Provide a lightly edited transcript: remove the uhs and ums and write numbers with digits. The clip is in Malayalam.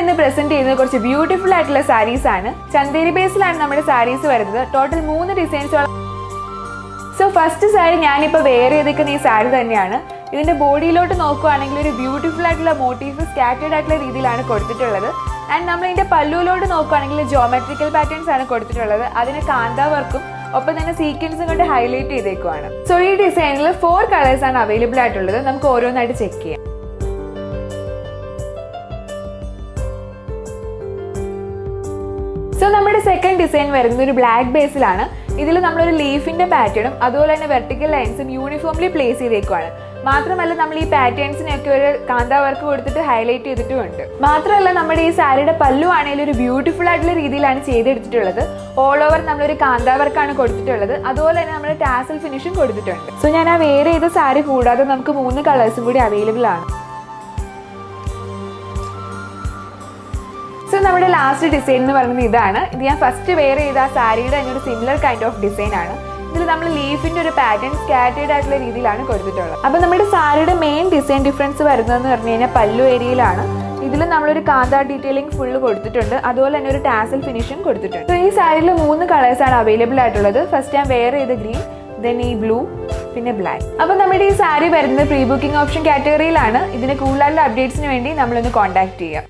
ഇന്ന് പ്രസന്റ് ചെയ്യുന്നത് കുറച്ച് ബ്യൂട്ടിഫുൾ ആയിട്ടുള്ള സാരീസ് ആണ്. ചന്തേരി ബേസിലാണ് നമ്മുടെ സാരീസ് വരുന്നത്. ടോട്ടൽ 3 ഡിസൈൻസോളം. സോ ഫസ്റ്റ് സാരി ഞാനിപ്പോൾ വെയർ ചെയ്തിരിക്കുന്ന ഈ സാരി തന്നെയാണ്. ഇതിന്റെ ബോഡിയിലോട്ട് നോക്കുകയാണെങ്കിൽ ഒരു ബ്യൂട്ടിഫുൾ ആയിട്ടുള്ള മോട്ടീഫ് സ്കാറ്റേഡ് ആയിട്ടുള്ള രീതിയിലാണ് കൊടുത്തിട്ടുള്ളത്. ആൻഡ് നമ്മൾ ഇതിന്റെ പല്ലുവിലോട്ട് നോക്കുകയാണെങ്കിൽ ജോമെട്രിക്കൽ പാറ്റേൺസ് ആണ് കൊടുത്തിട്ടുള്ളത്. അതിന് കാന്ത വർക്കും ഒപ്പം തന്നെ സീക്വൻസും കൊണ്ട് ഹൈലൈറ്റ് ചെയ്തേക്കുവാണ്. സോ ഈ ഡിസൈനിൽ 4 കളേഴ്സ് ആണ് അവൈലബിൾ ആയിട്ടുള്ളത്. നമുക്ക് ഓരോന്നായിട്ട് ചെക്ക് ചെയ്യാം. സോ നമ്മുടെ സെക്കൻഡ് ഡിസൈൻ വരുന്നത് ഒരു ബ്ലാക്ക് ബേസിലാണ്. ഇതിൽ നമ്മളൊരു ലീഫിന്റെ പാറ്റേണും അതുപോലെ തന്നെ വെർട്ടിക്കൽ ലൈൻസും യൂണിഫോംലി പ്ലേസ് ചെയ്തേക്കുവാണ്. മാത്രമല്ല നമ്മൾ ഈ പാറ്റേൺസിനൊക്കെ ഒരു കാന്ത വർക്ക് കൊടുത്തിട്ട് ഹൈലൈറ്റ് ചെയ്തിട്ടുമുണ്ട്. മാത്രമല്ല നമ്മുടെ ഈ സാരിയുടെ പല്ലു ആണെങ്കിലും ഒരു ബ്യൂട്ടിഫുൾ ആയിട്ടുള്ള രീതിയിലാണ് ചെയ്തെടുത്തിട്ടുള്ളത്. ഓൾ ഓവർ നമ്മളൊരു കാന്ത വർക്കാണ് കൊടുത്തിട്ടുള്ളത്. അതുപോലെ തന്നെ നമ്മൾ ടാസൽ ഫിനിഷും കൊടുത്തിട്ടുണ്ട്. സോ ഞാൻ ആ വെയർ ചെയ്ത സാരി കൂടാതെ നമുക്ക് 3 കളേഴ്സും കൂടി അവൈലബിൾ ആണ്. സോ നമ്മുടെ ലാസ്റ്റ് ഡിസൈൻ എന്ന് പറയുന്നത് ഇതാണ്. ഇത് ഞാൻ ഫസ്റ്റ് വെയർ ചെയ്ത ആ സാരിയുടെ തന്നെ ഒരു സിമിലർ കൈൻഡ് ഓഫ് ഡിസൈൻ ആണ്. ഇതിൽ നമ്മൾ ലീഫിന്റെ ഒരു പാറ്റേൺ സ്കാറ്റേഡ് ആയിട്ടുള്ള രീതിയിലാണ് കൊടുത്തിട്ടുള്ളത്. അപ്പൊ നമ്മുടെ സാരിയുടെ മെയിൻ ഡിസൈൻ ഡിഫറൻസ് വരുന്നതെന്ന് പറഞ്ഞു കഴിഞ്ഞാൽ പല്ലു ഏരിയയിലാണ്. ഇതിൽ നമ്മളൊരു കാന്ത ഡീറ്റെയിലിംഗ് ഫുള്ള് കൊടുത്തിട്ടുണ്ട്. അതുപോലെ തന്നെ ഒരു ടാസൽ ഫിനിഷും കൊടുത്തിട്ടുണ്ട്. സോ ഈ സാരിയിൽ 3 കളേഴ്സ് ആണ് അവൈലബിൾ ആയിട്ടുള്ളത്. ഫസ്റ്റ് ഞാൻ വെയർ ചെയ്ത ഗ്രീൻ, ദെൻ ഈ ബ്ലൂ, പിന്നെ ബ്ലാക്ക്. അപ്പൊ നമ്മുടെ ഈ സാരി വരുന്നത് പ്രീ ബുക്കിംഗ് ഓപ്ഷൻ കാറ്റഗറിയിലാണ്. ഇതിന് കൂടുതലുള്ള അപ്ഡേറ്റ്സിന് വേണ്ടി നമ്മളൊന്ന് കോൺടാക്ട് ചെയ്യാം.